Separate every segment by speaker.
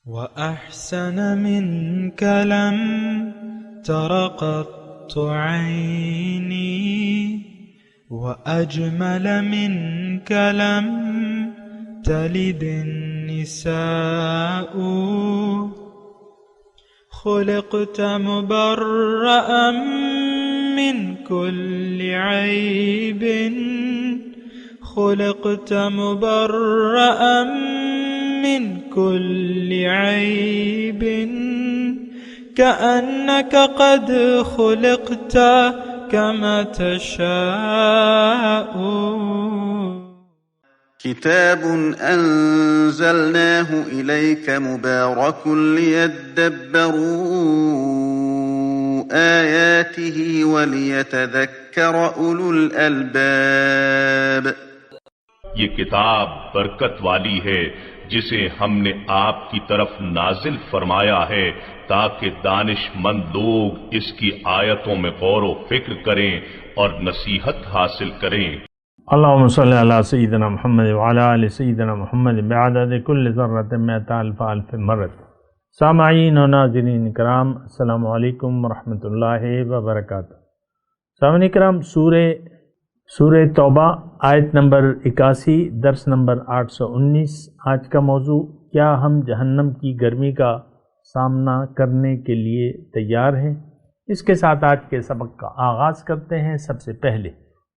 Speaker 1: وأحسن منك لم تر قط عيني، وأجمل منك لم تلد النساء. خلقت مبرأ من كل عيب، خلقت مبرأ من كل عيب، كأنك قد خلقت كما تشاء.
Speaker 2: كتاب أنزلناه إليك مبارك ليدبروا آياته وليتذكر أولو الألباب.
Speaker 3: یہ کتاب برکت والی ہے جسے ہم نے آپ کی طرف نازل فرمایا ہے تاکہ دانش مند لوگ اس کی آیتوں میں غور و فکر کریں اور نصیحت حاصل کریں۔
Speaker 4: اللہم صلی علی سیدنا محمد وعلی آل سیدنا محمد بعدد کل ذرۃ مئۃ الف الف مرۃ۔ سامعین و ناظرین کرام، السلام علیکم ورحمۃ اللہ وبرکاتہ۔ سامعین کرام، سورہ توبہ آیت نمبر 81، درس نمبر 819۔ آج کا موضوع، کیا ہم جہنم کی گرمی کا سامنا کرنے کے لیے تیار ہیں؟ اس کے ساتھ آج کے سبق کا آغاز کرتے ہیں۔ سب سے پہلے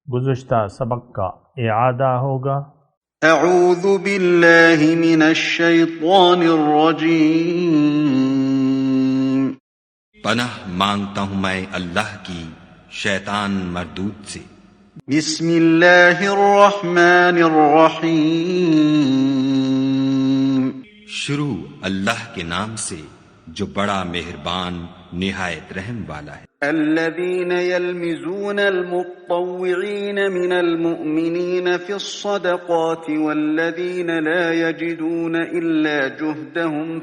Speaker 4: گزشتہ سبق کا اعادہ ہوگا۔
Speaker 2: اعوذ باللہ من الشیطان الرجیم۔
Speaker 5: پناہ مانگتا ہوں میں اللہ کی شیطان مردود سے۔
Speaker 2: بسم اللہ الرحمن الرحیم۔
Speaker 5: شروع اللہ کے نام سے جو بڑا مہربان نہایت رحم والا ہے۔
Speaker 2: الذين يلمزون المطوعين من المؤمنين في الصدقات والذين لا يجدون إلا جهدهم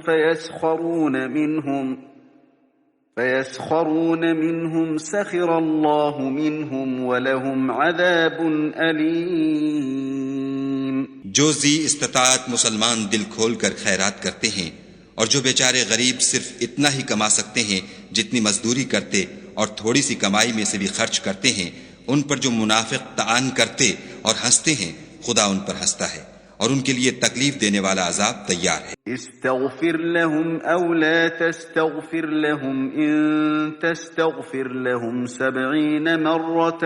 Speaker 2: فيسخرون منهم سخر الله منهم ولهم عذاب أليم۔
Speaker 5: جو ذی استطاعت مسلمان دل کھول کر خیرات کرتے ہیں اور جو بیچارے غریب صرف اتنا ہی کما سکتے ہیں جتنی مزدوری کرتے اور تھوڑی سی کمائی میں سے بھی خرچ کرتے ہیں، ان پر جو منافق طعن کرتے اور ہنستے ہیں، خدا ان پر ہنستا ہے اور ان کے لیے تکلیف دینے والا عذاب تیار ہے۔
Speaker 2: استغفر لهم او لا تستغفر لهم ان تستغفر لهم 70 مرة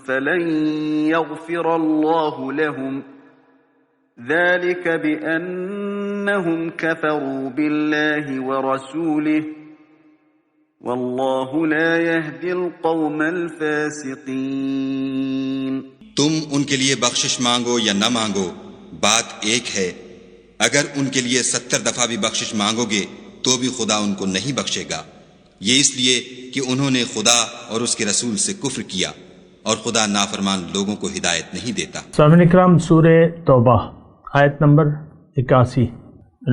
Speaker 2: فلن يغفر الله لهم ذلك بأنهم كفروا بالله ورسوله واللہ لا يهدي القوم الفاسقین۔
Speaker 5: تم ان کے لیے بخشش مانگو یا نہ مانگو، بات ایک ہے۔ اگر ان کے لیے 70 دفعہ بھی بخشش مانگو گے تو بھی خدا ان کو نہیں بخشے گا، یہ اس لیے کہ انہوں نے خدا اور اس کے رسول سے کفر کیا، اور خدا نافرمان لوگوں کو ہدایت نہیں دیتا۔
Speaker 4: سامعین کرام، سورہ توبہ آیت نمبر 81،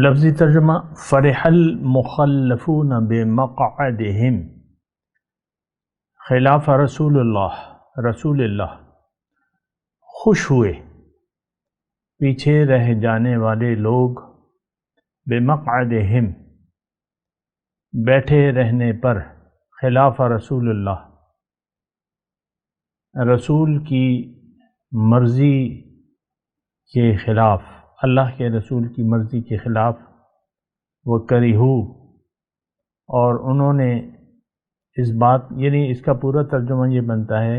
Speaker 4: لفظی ترجمہ، فرح المخلفون بمقعدہم خلاف رسول اللہ، خوش ہوئے پیچھے رہ جانے والے لوگ، بمقعدہم بیٹھے رہنے پر، خلاف رسول اللہ رسول کی مرضی کے خلاف، اللہ کے رسول کی مرضی کے خلاف، وہ کریہو، اور انہوں نے اس بات، یعنی اس کا پورا ترجمہ یہ بنتا ہے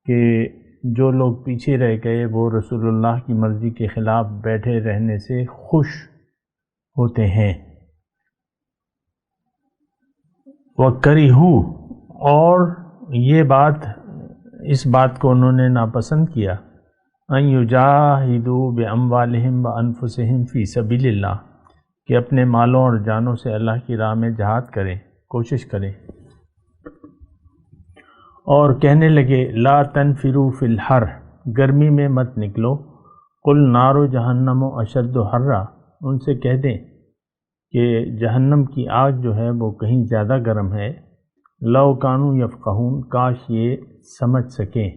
Speaker 4: کہ جو لوگ پیچھے رہ گئے وہ رسول اللہ کی مرضی کے خلاف بیٹھے رہنے سے خوش ہوتے ہیں۔ وہ کریہو، اور یہ بات، اس بات کو انہوں نے ناپسند کیا، ان یجاہدوا باموالہم وانفسہم فی سبیل اللہ، کہ اپنے مالوں اور جانوں سے اللہ کی راہ میں جہاد کریں، کوشش کریں، اور کہنے لگے لا تنفروا فی الحر، گرمی میں مت نکلو، قل نار جہنم اشد حرا، ان سے کہہ دیں کہ جہنم کی آگ جو ہے وہ کہیں زیادہ گرم ہے، لو کانوا یفقہون، کاش یہ سمجھ سکیں،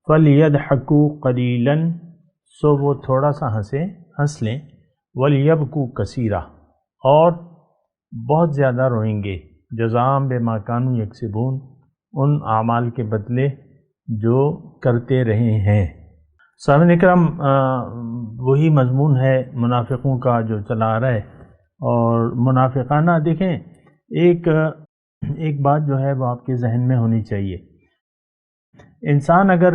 Speaker 4: فَلْيَضْحَكُوا قَلِيلًا، سو وہ تھوڑا سا ہنس لیں، وَلْيَبْكُوا كَثِيرًا، اور بہت زیادہ روئیں گے، جزاء بما كانوا یکسبون، ان اعمال کے بدلے جو کرتے رہے ہیں۔ سامعین اکرام، وہی مضمون ہے منافقوں کا جو چلا آ رہا ہے، اور منافقانہ دیکھیں ایک بات جو ہے وہ آپ کے ذہن میں ہونی چاہیے، انسان اگر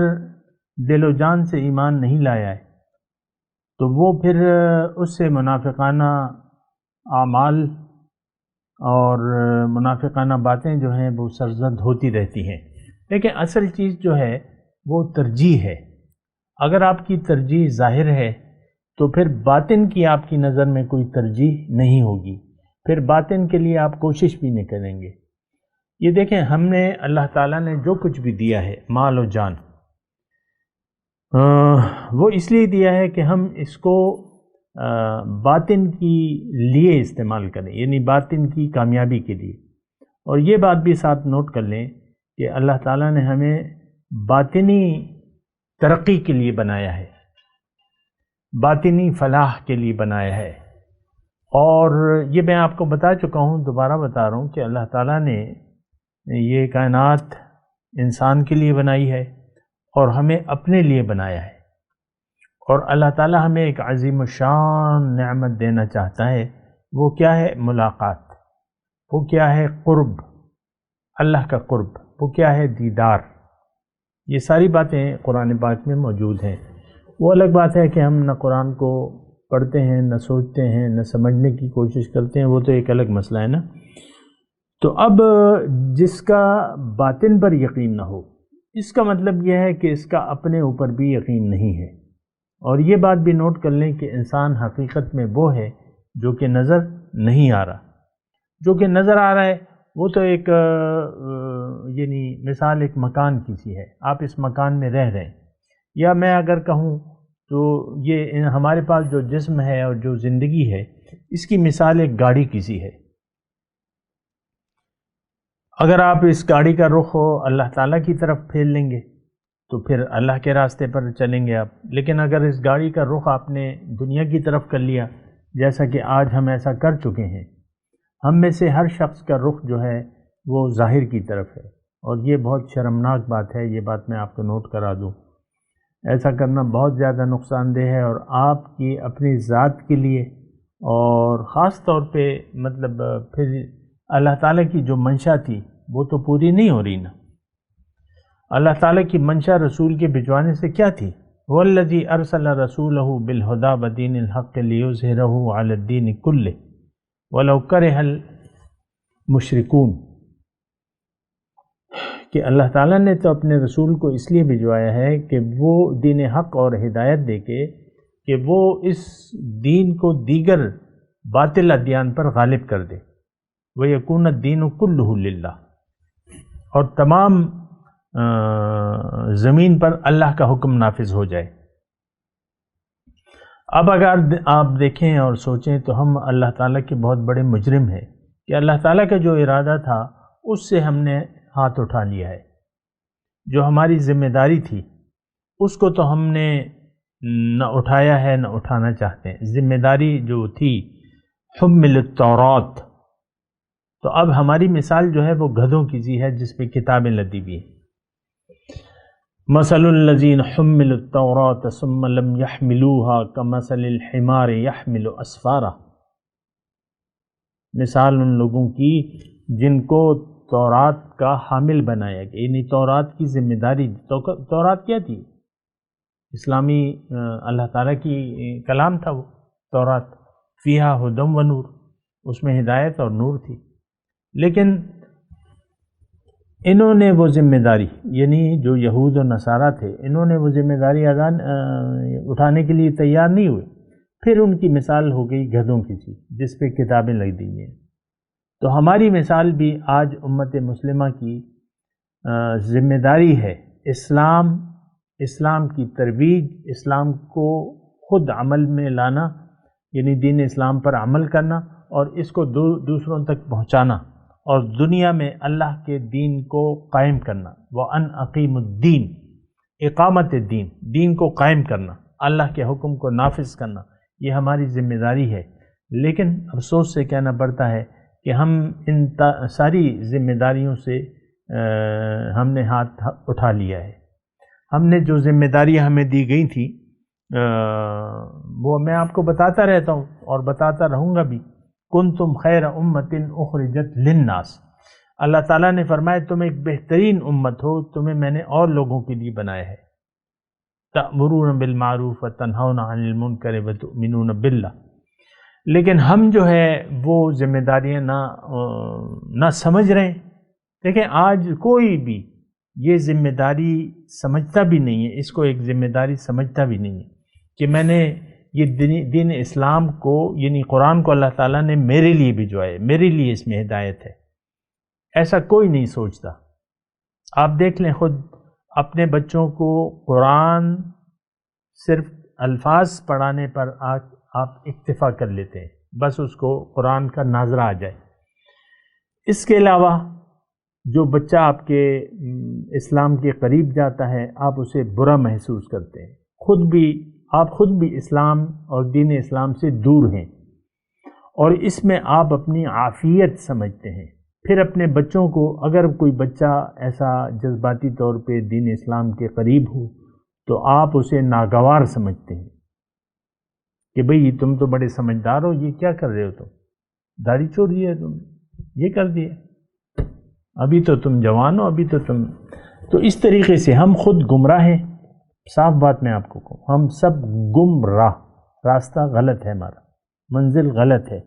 Speaker 4: دل و جان سے ایمان نہیں لایا ہے تو وہ پھر اس سے منافقانہ اعمال اور منافقانہ باتیں جو ہیں وہ سرزد ہوتی رہتی ہیں، لیکن اصل چیز جو ہے وہ ترجیح ہے۔ اگر آپ کی ترجیح ظاہر ہے تو پھر باطن کی آپ کی نظر میں کوئی ترجیح نہیں ہوگی، پھر باطن کے لیے آپ کوشش بھی نہیں کریں گے۔ یہ دیکھیں، ہم نے اللہ تعالیٰ نے جو کچھ بھی دیا ہے، مال و جان، وہ اس لیے دیا ہے کہ ہم اس کو باطن کی لیے استعمال کریں، یعنی باطن کی کامیابی کے لیے۔ اور یہ بات بھی ساتھ نوٹ کر لیں کہ اللہ تعالیٰ نے ہمیں باطنی ترقی کے لیے بنایا ہے، باطنی فلاح کے لیے بنایا ہے۔ اور یہ میں آپ کو بتا چکا ہوں، دوبارہ بتا رہا ہوں کہ اللہ تعالیٰ نے یہ کائنات انسان کے لیے بنائی ہے اور ہمیں اپنے لیے بنایا ہے، اور اللہ تعالیٰ ہمیں ایک عظیم الشان نعمت دینا چاہتا ہے۔ وہ کیا ہے؟ ملاقات۔ وہ کیا ہے؟ قرب، اللہ کا قرب۔ وہ کیا ہے؟ دیدار۔ یہ ساری باتیں قرآن پاک میں موجود ہیں۔ وہ الگ بات ہے کہ ہم نہ قرآن کو پڑھتے ہیں، نہ سوچتے ہیں، نہ سمجھنے کی کوشش کرتے ہیں، وہ تو ایک الگ مسئلہ ہے نا۔ تو اب جس کا باطن پر یقین نہ ہو، اس کا مطلب یہ ہے کہ اس کا اپنے اوپر بھی یقین نہیں ہے۔ اور یہ بات بھی نوٹ کر لیں کہ انسان حقیقت میں وہ ہے جو کہ نظر نہیں آ رہا۔ جو کہ نظر آ رہا ہے وہ تو ایک یعنی مثال ایک مکان کی سی ہے، آپ اس مکان میں رہ رہے ہیں، یا میں اگر کہوں تو یہ ہمارے پاس جو جسم ہے اور جو زندگی ہے، اس کی مثال ایک گاڑی کی سی ہے۔ اگر آپ اس گاڑی کا رخ اللہ تعالیٰ کی طرف پھیر لیں گے تو پھر اللہ کے راستے پر چلیں گے آپ، لیکن اگر اس گاڑی کا رخ آپ نے دنیا کی طرف کر لیا، جیسا کہ آج ہم ایسا کر چکے ہیں، ہم میں سے ہر شخص کا رخ جو ہے وہ ظاہر کی طرف ہے، اور یہ بہت شرمناک بات ہے۔ یہ بات میں آپ کو نوٹ کرا دوں، ایسا کرنا بہت زیادہ نقصان دہ ہے، اور آپ کی اپنی ذات کے لیے، اور خاص طور پہ مطلب پھر اللہ تعالیٰ کی جو منشا تھی وہ تو پوری نہیں ہو رہی نا۔ اللہ تعالیٰ کی منشا رسول کے بھجوانے سے کیا تھی؟ وَالَّذِي أَرْسَلَ رَسُولَهُ بِالْهُدَى وَدِينِ الْحَقِّ لِيُظْهِرَهُ عَلَى الدِّينِ كُلِّهِ وَلَوْ كَرِهَ الْمُشْرِكُونَ، کہ اللہ تعالیٰ نے تو اپنے رسول کو اس لیے بھجوایا ہے کہ وہ دین حق اور ہدایت دے کے کہ وہ اس دین کو دیگر باطل ادیان پر غالب کر دے، وَيَكُونَ الدِّينُ كُلُّهُ لِلَّهِ، اور تمام زمین پر اللہ کا حکم نافذ ہو جائے۔ اب اگر آپ دیکھیں اور سوچیں تو ہم اللہ تعالیٰ کے بہت بڑے مجرم ہیں کہ اللہ تعالیٰ کا جو ارادہ تھا اس سے ہم نے ہاتھ اٹھا لیا ہے۔ جو ہماری ذمہ داری تھی اس کو تو ہم نے نہ اٹھایا ہے نہ اٹھانا چاہتے ہیں۔ ذمہ داری جو تھی حمل التورات، تو اب ہماری مثال جو ہے وہ گدھوں کی سی ہے جس پہ کتابیں لدی ہوئی ہیں۔ مثل الذین حملوا التوراة ثم لم يحملوها كمثل الحمار يحمل اسفارا، مثال ان لوگوں کی جن کو تورات کا حامل بنایا گیا، یعنی تورات کی ذمہ داری۔ تورات کیا تھی؟ اسلامی اللہ تعالیٰ کی کلام تھا وہ تورات، فیہا ھدی و نور، اس میں ہدایت اور نور تھی، لیکن انہوں نے وہ ذمہ داری، یعنی جو یہود و نصارہ تھے، انہوں نے وہ ذمہ داری اٹھانے کے لیے تیار نہیں ہوئے، پھر ان کی مثال ہو گئی گدھوں کی سی جس پہ کتابیں لگ دی ہیں۔ تو ہماری مثال بھی آج امت مسلمہ کی ذمہ داری ہے اسلام کی ترویج، اسلام کو خود عمل میں لانا، یعنی دین اسلام پر عمل کرنا اور اس کو دوسروں تک پہنچانا، اور دنیا میں اللہ کے دین کو قائم کرنا۔ وَأَنْ أَقِيمُ الدِّينَ، اقامت دین، دین کو قائم کرنا، اللہ کے حکم کو نافذ کرنا، یہ ہماری ذمہ داری ہے، لیکن افسوس سے کہنا پڑتا ہے کہ ہم ان ساری ذمہ داریوں سے ہم نے ہاتھ اٹھا لیا ہے۔ ہم نے جو ذمہ داریاں ہمیں دی گئی تھی وہ میں آپ کو بتاتا رہتا ہوں اور بتاتا رہوں گا بھی۔ کنتم خیر امت اخرجت للناس، اللہ تعالیٰ نے فرمایا تم ایک بہترین امت ہو، تمہیں میں نے اور لوگوں کے لیے بنایا ہے۔ تأمرون بالمعروف وتنہون عن المنکر وتؤمنون باللہ، لیکن ہم جو ہے وہ ذمہ داریاں نہ سمجھ رہے ہیں۔ دیکھیں آج کوئی بھی یہ ذمہ داری سمجھتا بھی نہیں ہے، اس کو ایک ذمہ داری سمجھتا بھی نہیں ہے کہ میں نے یہ دین اسلام کو یعنی قرآن کو اللہ تعالیٰ نے میرے لیے بھجوایا ہے، میرے لیے اس میں ہدایت ہے، ایسا کوئی نہیں سوچتا۔ آپ دیکھ لیں خود اپنے بچوں کو قرآن صرف الفاظ پڑھانے پر آپ اکتفا کر لیتے ہیں، بس اس کو قرآن کا ناظرہ آ جائے۔ اس کے علاوہ جو بچہ آپ کے اسلام کے قریب جاتا ہے آپ اسے برا محسوس کرتے ہیں، آپ خود بھی اسلام اور دین اسلام سے دور ہیں، اور اس میں آپ اپنی عافیت سمجھتے ہیں۔ پھر اپنے بچوں کو اگر کوئی بچہ ایسا جذباتی طور پہ دین اسلام کے قریب ہو تو آپ اسے ناگوار سمجھتے ہیں کہ بھئی تم تو بڑے سمجھدار ہو، یہ کیا کر رہے ہو، تم داڑھی چھوڑ دی ہے، تم یہ کر دیا، ابھی تو تم جوان ہو، ابھی تو تم۔ تو اس طریقے سے ہم خود گمراہ ہیں۔ صاف بات میں آپ کو کہوں، ہم سب گمراہ، راستہ غلط ہے، ہمارا منزل غلط ہے،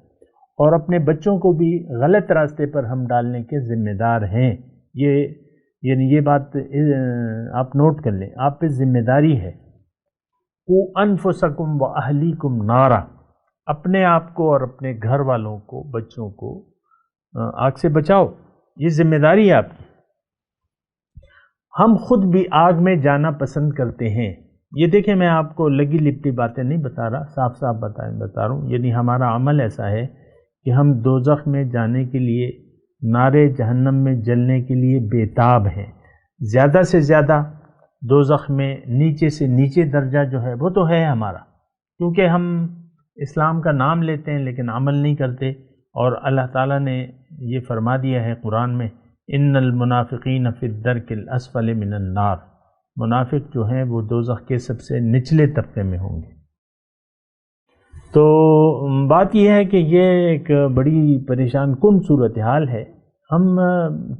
Speaker 4: اور اپنے بچوں کو بھی غلط راستے پر ہم ڈالنے کے ذمہ دار ہیں۔ یہ بات آپ نوٹ کر لیں، آپ پہ ذمہ داری ہے۔ قُوا أَنفُسَكُمْ وَأَهْلِيكُمْ نَارًا، اپنے آپ کو اور اپنے گھر والوں کو، بچوں کو آگ سے بچاؤ، یہ ذمہ داری ہے آپ کی۔ ہم خود بھی آگ میں جانا پسند کرتے ہیں۔ یہ دیکھیں میں آپ کو لگی لپٹی باتیں نہیں بتا رہا، صاف صاف بتا رہا ہوں، یعنی ہمارا عمل ایسا ہے کہ ہم دوزخ میں جانے کے لیے، نارے جہنم میں جلنے کے لیے بےتاب ہیں۔ زیادہ سے زیادہ دوزخ میں نیچے سے نیچے درجہ جو ہے وہ تو ہے ہمارا، کیونکہ ہم اسلام کا نام لیتے ہیں لیکن عمل نہیں کرتے، اور اللہ تعالیٰ نے یہ فرما دیا ہے قرآن میں، ان المنافقین فی الدرک الاسفل من النار، منافق جو ہیں وہ دوزخ کے سب سے نچلے طبقے میں ہوں گے۔ تو بات یہ ہے کہ یہ ایک بڑی پریشان کن صورتحال ہے۔ ہم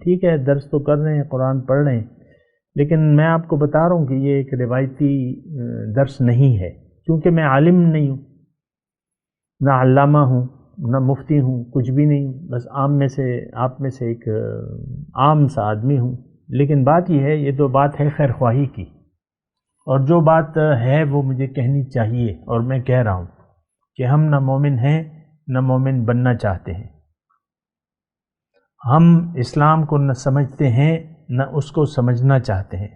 Speaker 4: ٹھیک ہے درس تو کر رہے ہیں، قرآن پڑھ رہے ہیں، لیکن میں آپ کو بتا رہا ہوں کہ یہ ایک روایتی درس نہیں ہے، کیونکہ میں عالم نہیں ہوں، نہ علامہ ہوں، نہ مفتی ہوں، کچھ بھی نہیں، بس آپ میں سے ایک عام سا آدمی ہوں۔ لیکن بات یہ ہے، یہ تو بات ہے خیر خواہی کی، اور جو بات ہے وہ مجھے کہنی چاہیے، اور میں کہہ رہا ہوں کہ ہم نہ مومن ہیں نہ مومن بننا چاہتے ہیں۔ ہم اسلام کو نہ سمجھتے ہیں نہ اس کو سمجھنا چاہتے ہیں،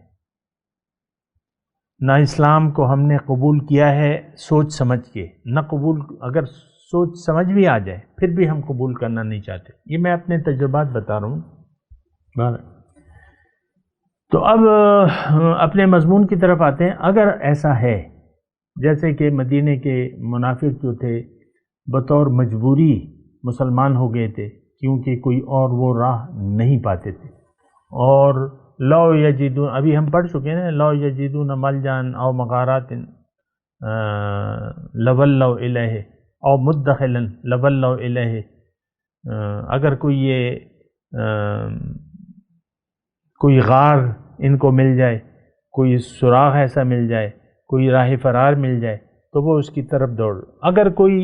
Speaker 4: نہ اسلام کو ہم نے قبول کیا ہے سوچ سمجھ کے، نہ قبول، اگر سوچ سمجھ بھی آ جائے پھر بھی ہم قبول کرنا نہیں چاہتے۔ یہ میں اپنے تجربات بتا رہا ہوں۔ تو اب اپنے مضمون کی طرف آتے ہیں۔ اگر ایسا ہے جیسے کہ مدینے کے منافق جو تھے بطور مجبوری مسلمان ہو گئے تھے، کیونکہ کوئی اور وہ راہ نہیں پاتے تھے، اور لو یجدون، ابھی ہم پڑھ چکے ہیں، لو یجدون ملجان او مغارات لولوا الیہ او مدخلا لولوا الیہ، اگر کوئی غار ان کو مل جائے، کوئی سراغ ایسا مل جائے، کوئی راہ فرار مل جائے تو وہ اس کی طرف دوڑ۔ اگر کوئی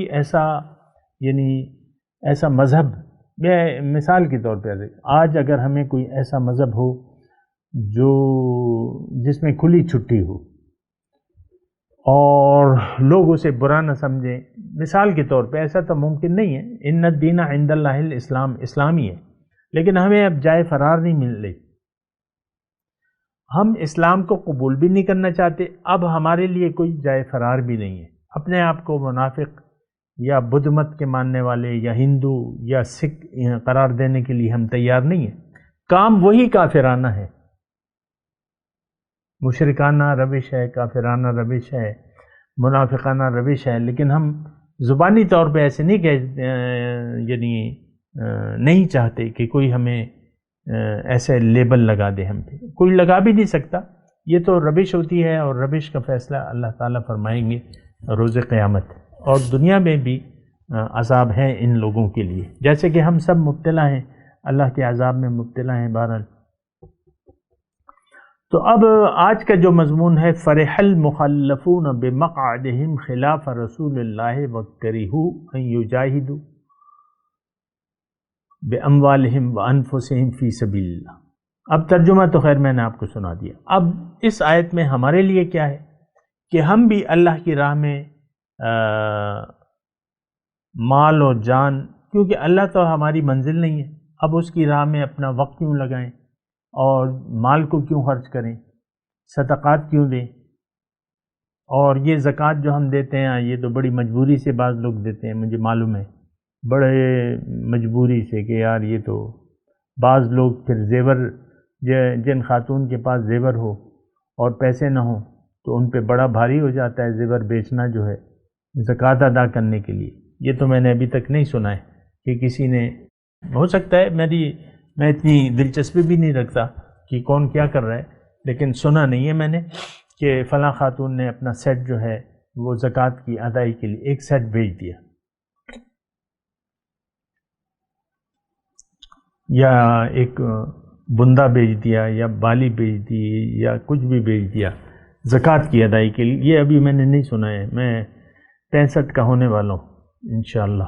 Speaker 4: ایسا مذہب، میں مثال کے طور پہ آج اگر ہمیں کوئی ایسا مذہب ہو جس میں کھلی چھٹی ہو اور لوگ اسے برا نہ سمجھیں، مثال کے طور پہ ایسا تو ممکن نہیں ہے، ان الدین عند اللہ الاسلام، اسلامی ہے، لیکن ہمیں اب جائے فرار نہیں مل رہی، ہم اسلام کو قبول بھی نہیں کرنا چاہتے، اب ہمارے لیے کوئی جائے فرار بھی نہیں ہے۔ اپنے آپ کو منافق یا بدھ مت کے ماننے والے یا ہندو یا سکھ قرار دینے کے لیے ہم تیار نہیں ہیں۔ کام وہی کافرانہ ہے، مشرکانہ روش ہے، کافرانہ روش ہے، منافقانہ روش ہے، لیکن ہم زبانی طور پہ ایسے نہیں یعنی نہیں چاہتے کہ کوئی ہمیں ایسے لیبل لگا دے ہم پہ، کوئی لگا بھی نہیں سکتا، یہ تو روش ہوتی ہے، اور روش کا فیصلہ اللہ تعالیٰ فرمائیں گے روز قیامت، اور دنیا میں بھی عذاب ہے ان لوگوں کے لیے، جیسے کہ ہم سب مبتلا ہیں، اللہ کے عذاب میں مبتلا ہیں بہرحال۔ تو اب آج کا جو مضمون ہے، فرح المخلفون بمقعدہم خلاف رسول اللہ وکرہوا ان یجاہدوا باموالہم وانفسہم فی سبیل اللہ۔ اب ترجمہ تو خیر میں نے آپ کو سنا دیا، اب اس آیت میں ہمارے لیے کیا ہے کہ ہم بھی اللہ کی راہ میں مال اور جان، کیونکہ اللہ تو ہماری منزل نہیں ہے، اب اس کی راہ میں اپنا وقت کیوں لگائیں، اور مال کو کیوں خرچ کریں، صدقات کیوں دیں، اور یہ زکوٰۃ جو ہم دیتے ہیں یہ تو بڑی مجبوری سے بعض لوگ دیتے ہیں، مجھے معلوم ہے بڑے مجبوری سے، کہ یار یہ تو بعض لوگ پھر زیور، جن خاتون کے پاس زیور ہو اور پیسے نہ ہوں تو ان پہ بڑا بھاری ہو جاتا ہے زیور بیچنا جو ہے زکوٰۃ ادا کرنے کے لیے۔ یہ تو میں نے ابھی تک نہیں سنا ہے کہ کسی نے، ہو سکتا ہے میں اتنی دلچسپی بھی نہیں رکھتا کہ کون کیا کر رہا ہے، لیکن سنا نہیں ہے میں نے کہ فلاں خاتون نے اپنا سیٹ جو ہے وہ زکوٰۃ کی ادائیگی کے لیے ایک سیٹ بیچ دیا، یا ایک بندہ بیچ دیا، یا بالی بیچ دی، یا کچھ بھی بیچ دیا زکوٰۃ کی ادائیگی کے لیے۔ یہ ابھی میں نے نہیں سنا ہے، میں 65 کا ہونے والا ہوں انشاءاللہ۔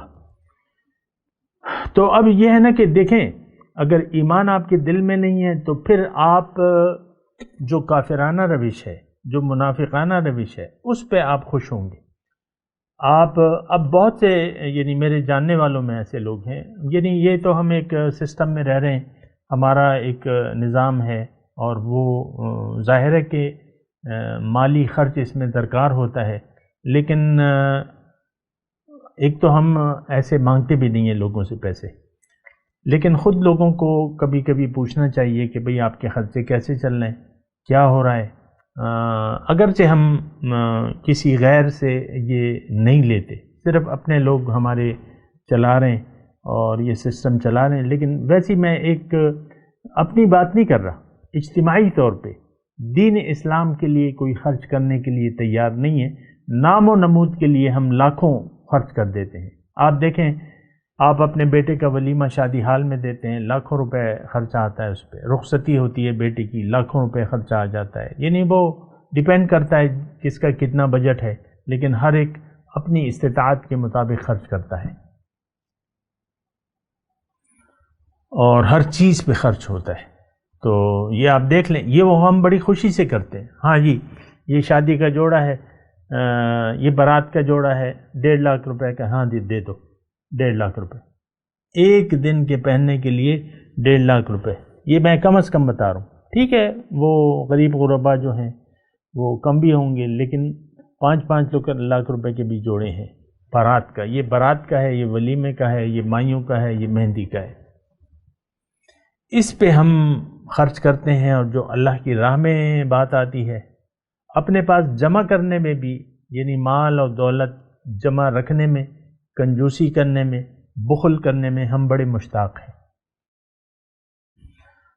Speaker 4: تو اب یہ ہے نا کہ دیکھیں، اگر ایمان آپ کے دل میں نہیں ہے تو پھر آپ جو کافرانہ روش ہے، جو منافقانہ روش ہے، اس پہ آپ خوش ہوں گے۔ آپ اب بہت سے یعنی میرے جاننے والوں میں ایسے لوگ ہیں، یعنی یہ تو ہم ایک سسٹم میں رہ رہے ہیں، ہمارا ایک نظام ہے، اور وہ ظاہر ہے کہ مالی خرچ اس میں درکار ہوتا ہے، لیکن ایک تو ہم ایسے مانگتے بھی نہیں ہیں لوگوں سے پیسے، لیکن خود لوگوں کو کبھی کبھی پوچھنا چاہیے کہ بھئی آپ کے خرچے کیسے چل رہے ہیں، کیا ہو رہا ہے۔ اگرچہ ہم کسی غیر سے یہ نہیں لیتے، صرف اپنے لوگ ہمارے چلا رہے ہیں اور یہ سسٹم چلا رہے ہیں، لیکن ویسی میں ایک اپنی بات نہیں کر رہا، اجتماعی طور پہ دین اسلام کے لیے کوئی خرچ کرنے کے لیے تیار نہیں ہے، نام و نمود کے لیے ہم لاکھوں خرچ کر دیتے ہیں۔ آپ دیکھیں، آپ اپنے بیٹے کا ولیمہ شادی حال میں دیتے ہیں، لاکھوں روپے خرچہ آتا ہے اس پہ، رخصتی ہوتی ہے بیٹے کی، لاکھوں روپے خرچہ آ جاتا ہے، یعنی وہ ڈیپینڈ کرتا ہے کس کا کتنا بجٹ ہے، لیکن ہر ایک اپنی استطاعت کے مطابق خرچ کرتا ہے، اور ہر چیز پہ خرچ ہوتا ہے۔ تو یہ آپ دیکھ لیں، یہ وہ ہم بڑی خوشی سے کرتے ہیں، ہاں جی یہ شادی کا جوڑا ہے، یہ بارات کا جوڑا ہے 1.5 لاکھ روپے کا، ہاں جی دے دو 1.5 لاکھ روپے، ایک دن کے پہننے کے لیے 1.5 لاکھ روپے، یہ میں کم از کم بتا رہا ہوں، ٹھیک ہے وہ غریب غربا جو ہیں وہ کم بھی ہوں گے، لیکن 5-5 لاکھ روپے کے بھی جوڑے ہیں بارات کا، یہ بارات کا ہے، یہ ولیمے کا ہے، یہ مائیوں کا ہے، یہ مہندی کا ہے، اس پہ ہم خرچ کرتے ہیں۔ اور جو اللہ کی راہ میں بات آتی ہے، اپنے پاس جمع کرنے میں بھی، یعنی مال اور دولت جمع رکھنے میں، کنجوسی کرنے میں، بخل کرنے میں ہم بڑے مشتاق ہیں،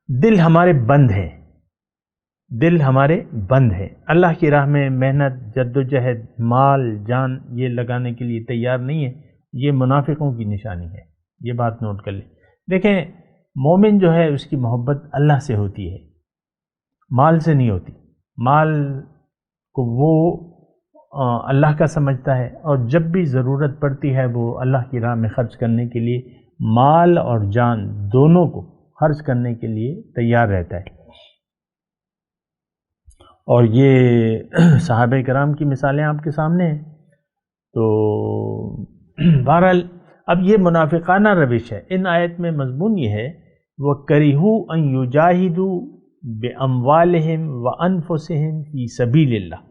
Speaker 4: دل ہمارے بند ہیں، دل ہمارے بند ہیں، اللہ کی راہ میں محنت، جدوجہد، مال جان یہ لگانے کے لیے تیار نہیں ہے، یہ منافقوں کی نشانی ہے، یہ بات نوٹ کر لیں۔ دیکھیں مومن جو ہے اس کی محبت اللہ سے ہوتی ہے، مال سے نہیں ہوتی، مال کو وہ اللہ کا سمجھتا ہے، اور جب بھی ضرورت پڑتی ہے وہ اللہ کی راہ میں خرچ کرنے کے لیے مال اور جان دونوں کو خرچ کرنے کے لیے تیار رہتا ہے۔ اور یہ صحابہ کرام کی مثالیں آپ کے سامنے ہیں۔ تو بہرحال اب یہ منافقانہ روش ہے، ان آیت میں مضمون یہ ہے وَكَرِهُوا أَن يُجَاهِدُوا بِأَمْوَالِهِمْ وَأَنفُسِهِمْ فِي سَبِيلِ اللَّهِ۔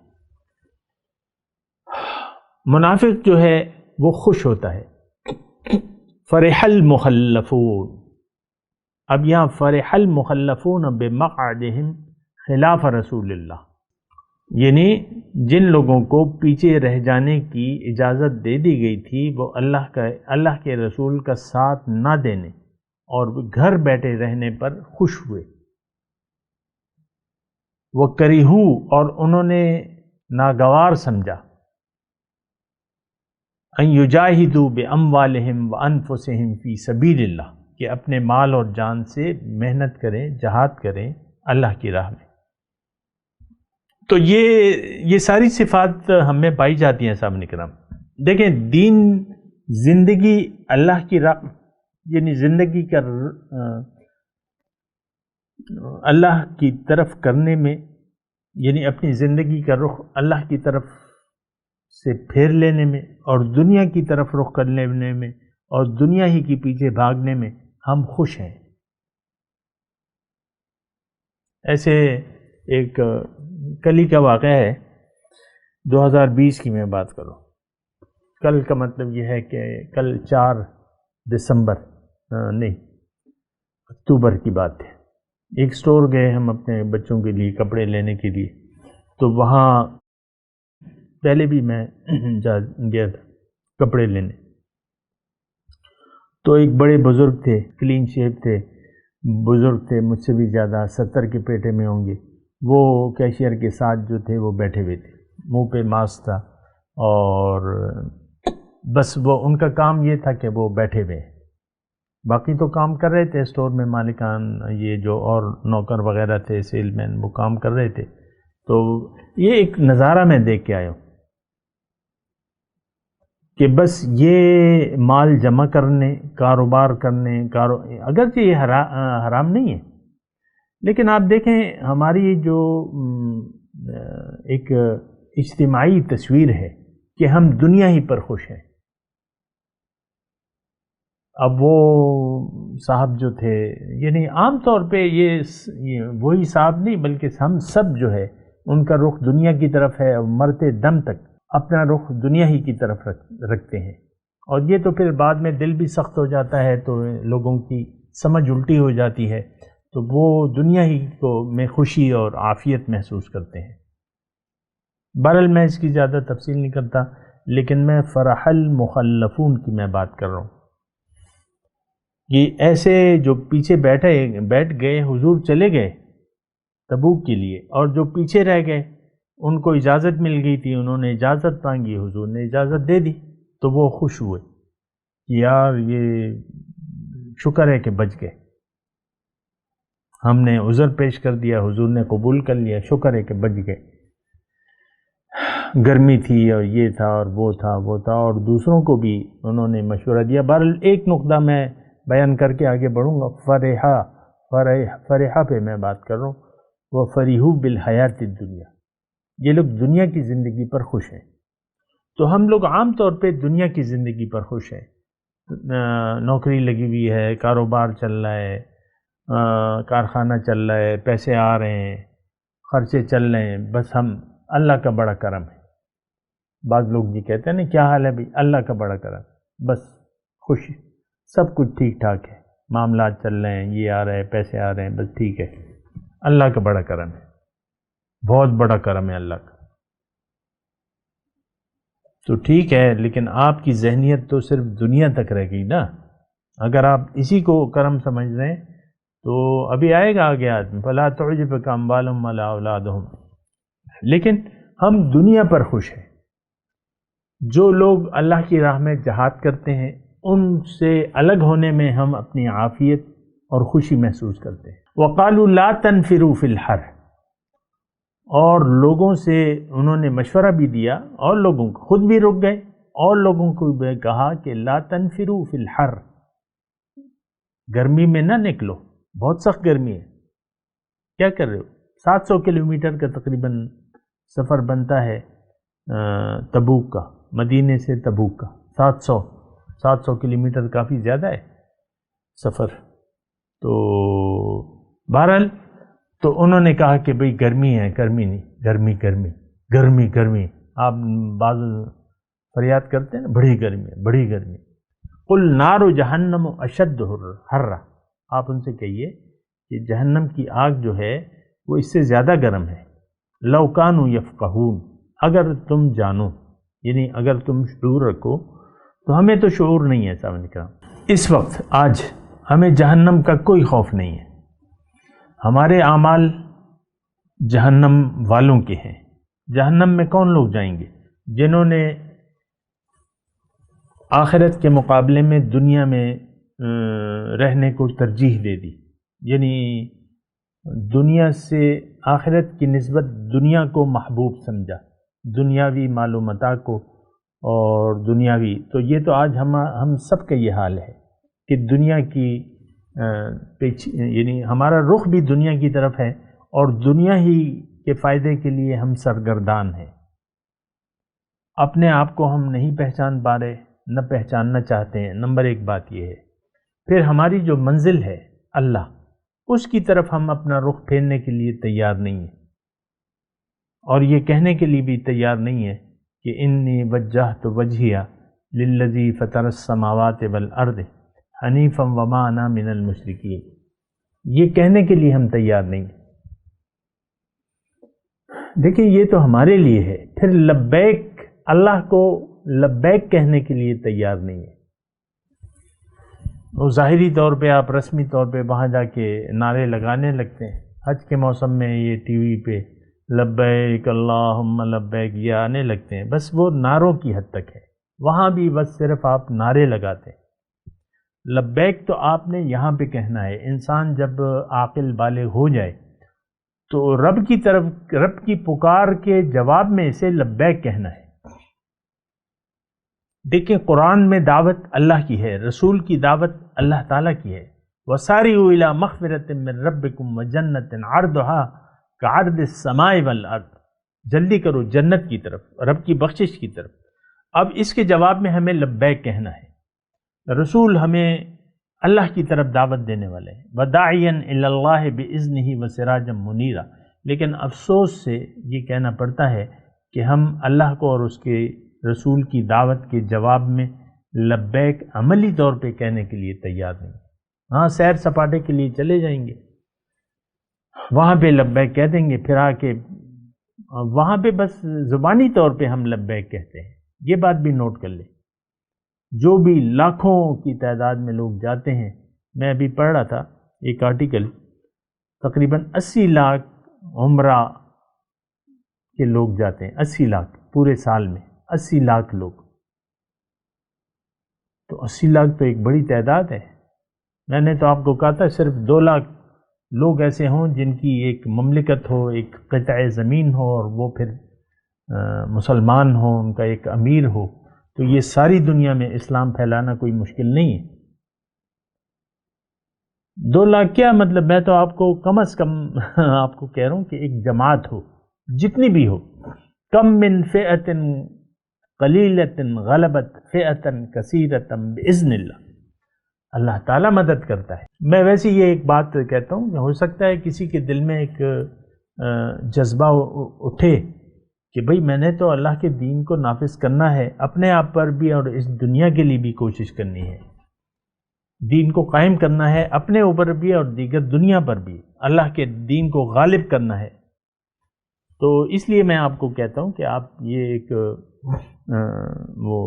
Speaker 4: منافق جو ہے وہ خوش ہوتا ہے، فرح المخلفون، اب یہاں فرح المخلفون بمقعدہم خلاف رسول اللہ، یعنی جن لوگوں کو پیچھے رہ جانے کی اجازت دے دی گئی تھی وہ اللہ کے رسول کا ساتھ نہ دینے اور گھر بیٹھے رہنے پر خوش ہوئے. وہ کریہو اور انہوں نے ناگوار سمجھا ان یجاہدوا باموالہم وانفسہم فی سبیل اللہ کہ اپنے مال اور جان سے محنت کریں، جہاد کریں اللہ کی راہ میں. تو یہ ساری صفات ہمیں پائی جاتی ہیں صاحب کرام. دیکھیں دین زندگی اللہ کی راہ یعنی زندگی کا اللہ کی طرف کرنے میں، یعنی اپنی زندگی کا رخ اللہ کی طرف سے پھیر لینے میں اور دنیا کی طرف رخ کر لینے میں اور دنیا ہی کے پیچھے بھاگنے میں ہم خوش ہیں. ایسے ایک کل کا واقعہ ہے، 2020 کی میں بات کروں. کل کا مطلب یہ ہے کہ کل 4 دسمبر نہیں اکتوبر کی بات ہے. ایک سٹور گئے ہم اپنے بچوں کے لیے کپڑے لینے کے لیے. تو وہاں پہلے بھی میں گیا تھا کپڑے لینے. تو ایک بڑے بزرگ تھے، کلین شیپ تھے، بزرگ تھے، مجھ سے بھی زیادہ 70 کے پیٹے میں ہوں گے. وہ کیشیئر کے ساتھ جو تھے وہ بیٹھے ہوئے تھے، منہ پہ ماسک تھا اور بس وہ ان کا کام یہ تھا کہ وہ بیٹھے ہوئے. باقی تو کام کر رہے تھے اسٹور میں مالکان، یہ جو اور نوکر وغیرہ تھے سیل مین، وہ کام کر رہے تھے. تو یہ ایک نظارہ میں دیکھ کے آیا ہوں کہ بس یہ مال جمع کرنے، کاروبار کرنے، اگرچہ یہ حرام نہیں ہے، لیکن آپ دیکھیں ہماری جو ایک اجتماعی تصویر ہے کہ ہم دنیا ہی پر خوش ہیں. اب وہ صاحب جو تھے، یعنی عام طور پہ یہ وہی صاحب نہیں بلکہ ہم سب جو ہے ان کا رخ دنیا کی طرف ہے اور مرتے دم تک اپنا رخ دنیا ہی کی طرف رکھتے ہیں. اور یہ تو پھر بعد میں دل بھی سخت ہو جاتا ہے تو لوگوں کی سمجھ الٹی ہو جاتی ہے، تو وہ دنیا ہی کو میں خوشی اور عافیت محسوس کرتے ہیں. بہرحال میں اس کی زیادہ تفصیل نہیں کرتا، لیکن میں فرح المخلفون کی میں بات کر رہا ہوں. یہ ایسے جو پیچھے بیٹھ گئے، حضور چلے گئے تبوک کے لیے، اور جو پیچھے رہ گئے ان کو اجازت مل گئی تھی، انہوں نے اجازت مانگی، حضور نے اجازت دے دی، تو وہ خوش ہوئے کہ یار یہ شکر ہے کہ بچ گئے، ہم نے عذر پیش کر دیا، حضور نے قبول کر لیا، شکر ہے کہ بچ گئے. گرمی تھی اور یہ تھا اور وہ تھا اور دوسروں کو بھی انہوں نے مشورہ دیا. بہرحال ایک نقطہ میں بیان کر کے آگے بڑھوں گا. فرحہ پہ میں بات کر رہا ہوں. وہ فریحو بالحیات الدنیا، یہ لوگ دنیا کی زندگی پر خوش ہیں. تو ہم لوگ عام طور پہ دنیا کی زندگی پر خوش ہیں. نوکری لگی ہوئی ہے، کاروبار چل رہا ہے، کارخانہ چل رہا ہے، پیسے آ رہے ہیں، خرچے چل رہے ہیں، بس ہم اللہ کا بڑا کرم ہے. بعض لوگ یہ کہتے ہیں نا کیا حال ہے بھائی، اللہ کا بڑا کرم، بس خوش، سب کچھ ٹھیک ٹھاک ہے، معاملات چل رہے ہیں، یہ آ رہے ہیں، پیسے آ رہے ہیں، بس ٹھیک ہے، اللہ کا بڑا کرم ہے، بہت بڑا کرم ہے اللہ کا. تو ٹھیک ہے، لیکن آپ کی ذہنیت تو صرف دنیا تک رہ گئی نا. اگر آپ اسی کو کرم سمجھ رہے ہیں تو ابھی آئے گا آگے آدمی فَلَا تُعْجِبْكَ أَمْوَالُهُمْ وَلَا أَوْلَادُهُمْ. لیکن ہم دنیا پر خوش ہیں. جو لوگ اللہ کی راہ میں جہاد کرتے ہیں ان سے الگ ہونے میں ہم اپنی عافیت اور خوشی محسوس کرتے ہیں. وَقَالُوا لَا تَنْفِرُوا فِي الْحَرِّ، اور لوگوں سے انہوں نے مشورہ بھی دیا اور لوگوں کو خود بھی رک گئے اور لوگوں کو بھی کہا کہ لا تنفروا فی الحر، گرمی میں نہ نکلو، بہت سخت گرمی ہے. کیا کر رہے ہو؟ 700 کلومیٹر کا تقریباً سفر بنتا ہے تبوک کا، مدینے سے تبوک کا 700 کلومیٹر کافی زیادہ ہے سفر. تو بہرحال تو انہوں نے کہا کہ بھئی گرمی ہے، گرمی نہیں، گرمی. آپ بعض فریاد کرتے ہیں نا بڑی گرمی ہے، بڑی گرمی. قل نار جہنم اشد حرا، آپ ان سے کہیے کہ جہنم کی آگ جو ہے وہ اس سے زیادہ گرم ہے. لو کانوا یفقہون، اگر تم جانو، یعنی اگر تم شعور رکھو، تو ہمیں تو شعور نہیں ہے سامنے کا۔ اس وقت آج ہمیں جہنم کا کوئی خوف نہیں ہے، ہمارے اعمال جہنم والوں کے ہیں۔ جہنم میں کون لوگ جائیں گے؟ جنہوں نے آخرت کے مقابلے میں دنیا میں رہنے کو ترجیح دے دی، یعنی دنیا سے آخرت کی نسبت دنیا کو محبوب سمجھا، دنیاوی معلومات کو اور دنیاوی، تو یہ تو آج ہم سب کا یہ حال ہے کہ دنیا کی یعنی ہمارا رخ بھی دنیا کی طرف ہے اور دنیا ہی کے فائدے کے لیے ہم سرگردان ہیں۔ اپنے آپ کو ہم نہیں پہچان پا رہے، نہ پہچاننا چاہتے ہیں، نمبر ایک بات یہ ہے۔ پھر ہماری جو منزل ہے اللہ، اس کی طرف ہم اپنا رخ پھیرنے کے لیے تیار نہیں ہیں، اور یہ کہنے کے لیے بھی تیار نہیں ہے کہ انی وجہت وجہیہ للذی فطر السماوات والارض حنیفا وما انا من المشرکین، یہ کہنے کے لیے ہم تیار نہیں ہیں۔ دیکھیں یہ تو ہمارے لیے ہے، پھر لبیک، اللہ کو لبیک کہنے کے لیے تیار نہیں ہے۔ وہ ظاہری طور پہ آپ رسمی طور پہ وہاں جا کے نعرے لگانے لگتے ہیں، حج کے موسم میں یہ ٹی وی پہ لبیک اللہم لبیک یہ آنے لگتے ہیں، بس وہ نعروں کی حد تک ہے، وہاں بھی بس صرف آپ نعرے لگاتے ہیں۔ لبیک تو آپ نے یہاں پہ کہنا ہے۔ انسان جب عاقل بالغ ہو جائے تو رب کی طرف، رب کی پکار کے جواب میں اسے لبیک کہنا ہے۔ دیکھیں قرآن میں دعوت اللہ کی ہے، رسول کی دعوت اللہ تعالیٰ کی ہے۔ وَسَارِعُوا إِلَىٰ مَغْفِرَةٍ مِّن رَّبِّكُمْ وَجَنَّةٍ عَرْضُهَا كَعَرْضِ السَّمَاءِ وَالْأَرْضِ، جلدی کرو جنت کی طرف، رب کی بخشش کی طرف۔ اب اس کے جواب میں ہمیں لبیک کہنا ہے۔ رسول ہمیں اللہ کی طرف دعوت دینے والے ہیں، وَدَاعِيًا إِلَى اللَّهِ بِإِذْنِهِ وَسِرَاجًا مُنِيرًا، لیکن افسوس سے یہ کہنا پڑتا ہے کہ ہم اللہ کو اور اس کے رسول کی دعوت کے جواب میں لبیک عملی طور پہ کہنے کے لیے تیار نہیں۔ ہاں سیر سپاٹے کے لیے چلے جائیں گے، وہاں پہ لبیک کہہ دیں گے، پھر آ کے وہاں پہ بس زبانی طور پہ ہم لبیک کہتے ہیں۔ یہ بات بھی نوٹ کر لیں، جو بھی لاکھوں کی تعداد میں لوگ جاتے ہیں، میں ابھی پڑھ رہا تھا ایک آرٹیکل، تقریباً 80 لاکھ عمرہ کے لوگ جاتے ہیں، 80 لاکھ پورے سال میں، 80 لاکھ لوگ، تو 80 لاکھ تو ایک بڑی تعداد ہے۔ میں نے تو آپ کو کہا تھا صرف 2 لاکھ لوگ ایسے ہوں جن کی ایک مملکت ہو، ایک قطع زمین ہو، اور وہ پھر مسلمان ہوں، ان کا ایک امیر ہو، تو یہ ساری دنیا میں اسلام پھیلانا کوئی مشکل نہیں ہے۔ 2 لاکھ کیا مطلب، میں تو آپ کو کم از کم آپ کو کہہ رہا ہوں کہ ایک جماعت ہو، جتنی بھی ہو، کم من فئۃ قلیلۃ غلبت فئۃ کثیرۃ باذن اللہ، اللہ تعالیٰ مدد کرتا ہے۔ میں ویسے یہ ایک بات کہتا ہوں کہ ہو سکتا ہے کسی کے دل میں ایک جذبہ اٹھے کہ بھئی میں نے تو اللہ کے دین کو نافذ کرنا ہے، اپنے آپ پر بھی اور اس دنیا کے لیے بھی کوشش کرنی ہے، دین کو قائم کرنا ہے اپنے اوپر بھی اور دیگر دنیا پر بھی، اللہ کے دین کو غالب کرنا ہے۔ تو اس لیے میں آپ کو کہتا ہوں کہ آپ یہ ایک وہ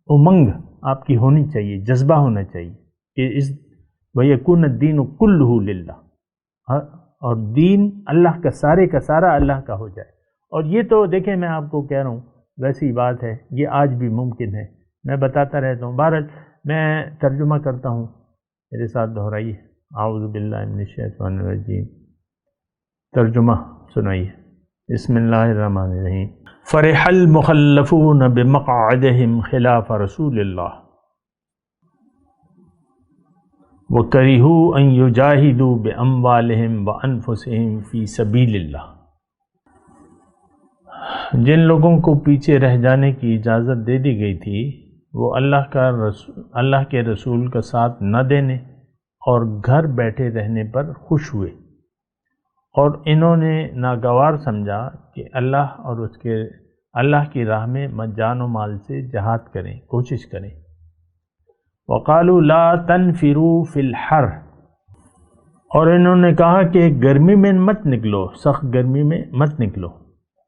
Speaker 4: امنگ آپ کی ہونی چاہیے، جذبہ ہونا چاہیے کہ اس وَيَكُونَ الدِّينُ كُلُّهُ لِلَّهِ، اور دین اللہ کا سارے کا سارا اللہ کا ہو جائے۔ اور یہ تو دیکھیں میں آپ کو کہہ رہا ہوں ویسی بات ہے، یہ آج بھی ممکن ہے، میں بتاتا رہتا ہوں۔ بہرحال میں ترجمہ کرتا ہوں، میرے ساتھ دہرائیے، اعوذ باللہ من الشیطان الرجیم، ترجمہ سنائیے۔ بسم اللہ الرحمن الرحیم۔ فرح المخلفون بمقعدهم خلاف رسول اللہ وکرہوا ان یجاہدوا باموالہم وانفسہم فی سبیل اللہ، جن لوگوں کو پیچھے رہ جانے کی اجازت دے دی گئی تھی وہ اللہ کے رسول کا ساتھ نہ دینے اور گھر بیٹھے رہنے پر خوش ہوئے، اور انہوں نے ناگوار سمجھا کہ اللہ کی راہ میں جان و مال سے جہاد کریں، کوشش کریں۔ وقالوا لا تنفروا فی الحر، اور انہوں نے کہا کہ گرمی میں مت نکلو، سخت گرمی میں مت نکلو۔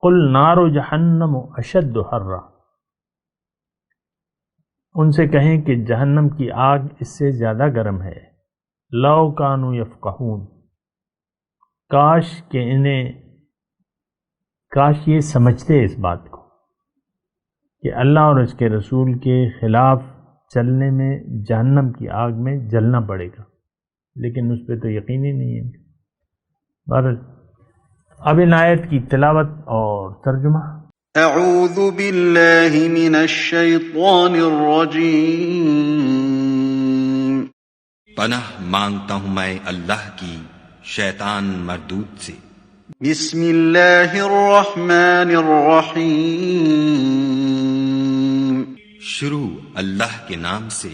Speaker 4: قل نار جہنم اشد حرا، ان سے کہیں کہ جہنم کی آگ اس سے زیادہ گرم ہے۔ لو کانوا یفقہون، کاش یہ سمجھتے اس بات کو کہ اللہ اور اس کے رسول کے خلاف چلنے میں جہنم کی آگ میں جلنا پڑے گا، لیکن اس پہ تو یقین ہی نہیں ہے۔ بہرحال اب ان آیت کی تلاوت اور ترجمہ۔
Speaker 2: اعوذ باللہ من الشیطان الرجیم،
Speaker 5: پناہ مانگتا ہوں میں اللہ کی شیطان مردود سے۔
Speaker 2: بسم اللہ الرحمن الرحیم،
Speaker 5: شروع اللہ کے نام سے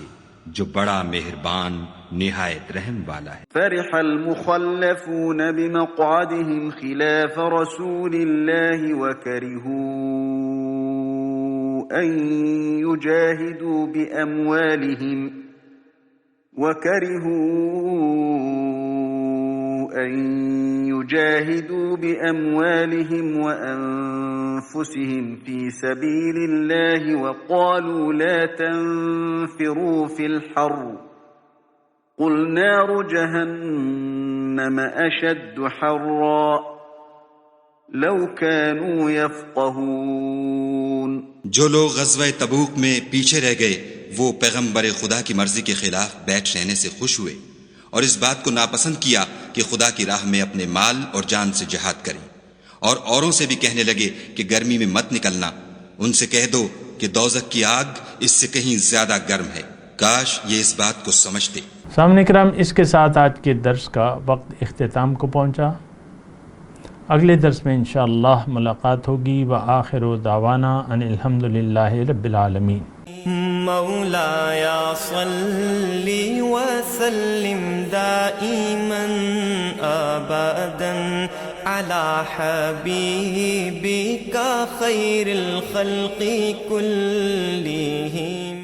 Speaker 5: جو بڑا مہربان نہایت رحم والا ہے۔
Speaker 2: فرح المخلفون بمقعدهم خلاف رسول الله وكرهوا أن يجاهدوا بأموالهم وأنفسهم في سبيل الله وقالوا لا تنفروا في الحر قل نار جهنم أشد حرا لو كانوا يفقهون۔
Speaker 5: جو لوگ غزوہ تبوک میں پیچھے رہ گئے وہ پیغمبر خدا کی مرضی کے خلاف بیٹھ رہنے سے خوش ہوئے اور اس بات کو ناپسند کیا کہ خدا کی راہ میں اپنے مال اور جان سے جہاد کریں، اور اوروں سے بھی کہنے لگے کہ گرمی میں مت نکلنا، ان سے کہہ دو کہ دوزخ کی آگ اس سے کہیں زیادہ گرم ہے، کاش یہ اس بات کو سمجھتے۔
Speaker 4: سامعین کرام، اس کے ساتھ آج کے درس کا وقت اختتام کو پہنچا۔ اگلے درس میں انشاءاللہ ملاقات ہوگی۔ وآخر دعوانا ان الحمدللہ رب العالمین۔
Speaker 6: مولاي صل وسلم دائما أبدا على حبيبك خير الخلق كلهم۔